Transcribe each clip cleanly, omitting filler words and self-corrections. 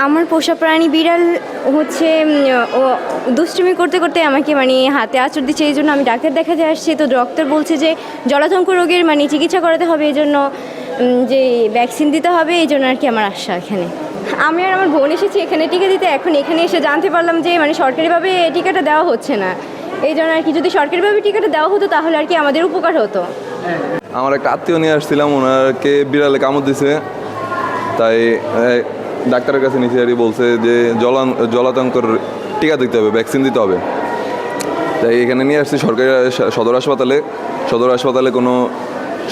আমার পোষা প্রাণী বিড়াল হচ্ছে ও দুষ্টুমি করতে করতে আমাকে মানে হাতে আঁচড় দিচ্ছে, এই জন্য আমি ডাক্তার দেখাতে আসছি। তো ডক্টর বলছে যে জলাতঙ্ক রোগের মানে চিকিৎসা করাতে হবে, এই জন্য যে ভ্যাকসিন দিতে হবে, এই জন্য আর কি আমার আসা এখানে। আমি আর আমার বোন এসেছি এখানে টিকা দিতে। এখন এখানে এসে জানতে পারলাম যে মানে সরকারিভাবে টিকাটা দেওয়া হচ্ছে না, এই জন্য আর কি যদি সরকারিভাবে টিকাটা দেওয়া হতো তাহলে আর কি আমাদের উপকার হতো। আমার একটা আত্মীয় নিয়ে আসছিলাম, ওনাকে বিড়ালে কামড় দিছে, তাই ডাক্তারের কাছে নিচে বলছে যে জলাতঙ্কর টিকা দিতে হবে, ভ্যাকসিন দিতে হবে। তাই এখানে নিয়ে আসছি সরকারি সদর হাসপাতালে কোনো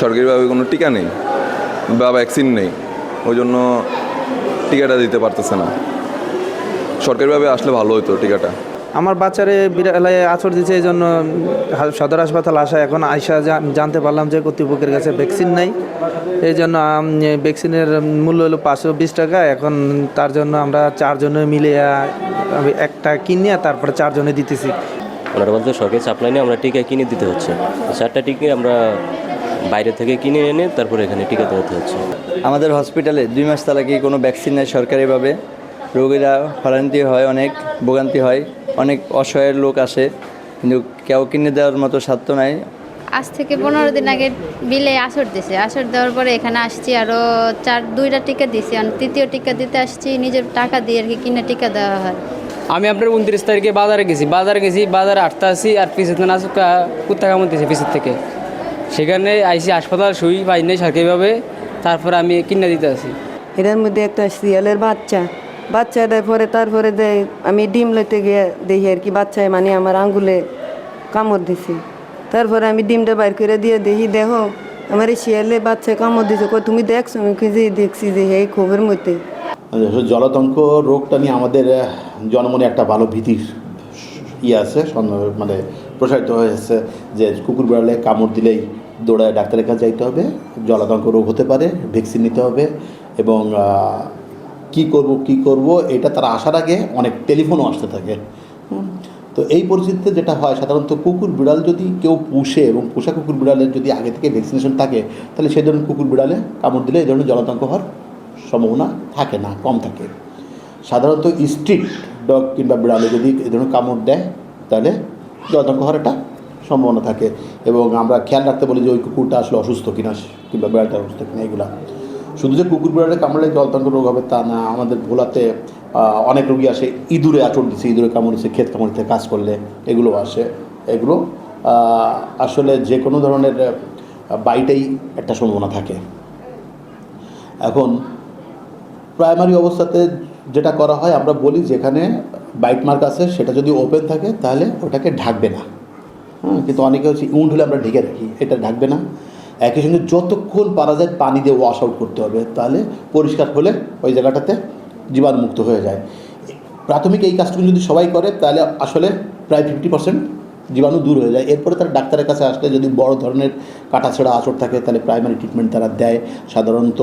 সরকারিভাবে কোনো টিকা নেই বা ভ্যাকসিন নেই, ওই জন্য টিকাটা দিতে পারতেছে না। সরকারিভাবে আসলে ভালো হতো টিকাটা। আমার বাচ্চারে বিড়ালে আঁচড় দিচ্ছে, এই জন্য সদর হাসপাতাল আসা। এখন আইসা জানতে পারলাম যে কর্তৃপক্ষের কাছে ভ্যাকসিন নাই, এই জন্য ভ্যাকসিনের মূল্য হলো 520 টাকা। এখন তার জন্য আমরা 4 জনে মিলে একটা কিনে তারপরে 4 জনে দিতেছি। ওনারা বলতে সরকারি সাপ্লাই নিয়ে আমরা টিকা কিনে দিতে হচ্ছে, 4টা টিকা আমরা বাইরে থেকে কিনে এনে তারপরে এখানে টিকা দিতে হচ্ছে। আমাদের হসপিটালে 2 মাস তালাকি কোনো ভ্যাকসিন নেই সরকারিভাবে। রোগীরা হয়রানি হয়, অনেক ভোগান্তি হয়, অনেক অসহায় লোক আসে, কিন্তু কেউ কিনে দেওয়ার মতো সাধ্য নাই। আজ থেকে 15 দিন আগে বিলে আঁচড় দিছে, আঁচড় দেওয়ার পরে এখানে আসছি, আরও 2টা টিকা দিছি। আর 3য় টিকা দিতে আসছি, নিজের টাকা দিয়ে আর কি কিনে টিকা দেওয়া হয়। আমি আপনার 29 তারিখে বাজারে গেছি, বাজারে আটতে আসি, আর পিছনে না কুত্তা কামড়তেছে পিছের থেকে। সেখানে আইসি হাসপাতাল শুই পাই নাই সরকারিভাবে, তারপরে আমি কিনে দিতে আসি। এটার মধ্যে একটা শিয়ালের বাচ্চাটার পরে তারপরে আমি ডিম লইতে গিয়ে দেখি আর কি বাচ্চায় মানে আমার আঙ্গুলে কামড় দিছে। তারপরে আমি ডিমটা বাইর করে দিয়ে দেখো আমার এই শিয়ালে বাচ্চা কামড় দিছে। তুমি দেখছো? আমি দেখছি যে এই ক্ষোভের মধ্যে। জলাতঙ্ক রোগটা নিয়ে আমাদের জনমনে একটা ভালো ভীতির আছে, মানে প্রসারিত হয়েছে যে কুকুর বিড়ালে কামড় দিলেই দৌড়ায় ডাক্তারের কাছে যাইতে হবে, জলাতঙ্ক রোগ হতে পারে, ভ্যাকসিন নিতে হবে। এবং কি করব এটা তারা আসার আগে অনেক টেলিফোনও আসতে থাকে। তো এই পরিস্থিতিতে যেটা হয়, সাধারণত কুকুর বিড়াল যদি কেউ পুষে এবং পোষা কুকুর বিড়ালের যদি আগে থেকে ভ্যাকসিনেশন থাকে, তাহলে সেই ধরনের কুকুর বিড়ালে কামড় দিলে এই ধরনের জলাতঙ্ক হওয়ার সম্ভাবনা থাকে না, কম থাকে। সাধারণত স্ট্রিট ডগ কিংবা বিড়ালে যদি এই ধরনের কামড় দেয় তাহলে জলাতঙ্ক হওয়ার একটা সম্ভাবনা থাকে। এবং আমরা খেয়াল রাখতে বলি যে ওই কুকুরটা আসলে অসুস্থ কিনা কিংবা বিড়ালটা অসুস্থ কিনা। এগুলা শুধু যে কুকুর বিড়ালে কামড়ে জলাতঙ্ক রোগ হবে তা না। আমাদের ভোলাতে অনেক রোগী আসে ইঁদুরে আঁচড় দিচ্ছে, ইঁদুরে কামড়েছে, ক্ষেত কামড়তে কাজ করলে এগুলো আসে। এগুলো আসলে যে কোনো ধরনের বাইটেই একটা সম্ভাবনা থাকে। এখন প্রাইমারি অবস্থাতে যেটা করা হয়, আমরা বলি যেখানে বাইট মার্ক আছে সেটা যদি ওপেন থাকে তাহলে ওটাকে ঢাকবে না। কিন্তু অনেকে হচ্ছে উন্ড হলে আমরা ঢেকে রাখি, এটা ঢাকবে না। একই সঙ্গে যতক্ষণ পারা যায় পানি দিয়ে ওয়াশ আউট করতে হবে, তাহলে পরিষ্কার হলে ওই জায়গাটাতে জীবাণুমুক্ত হয়ে যায়। প্রাথমিক এই কাজটুকু যদি সবাই করে তাহলে আসলে প্রায় 50% জীবাণু দূর হয়ে যায়। এরপরে তারা ডাক্তারের কাছে আসলে যদি বড় ধরনের কাটাছেঁড়া আঁচড় থাকে তাহলে প্রাইমারি ট্রিটমেন্ট তারা দেয় সাধারণত।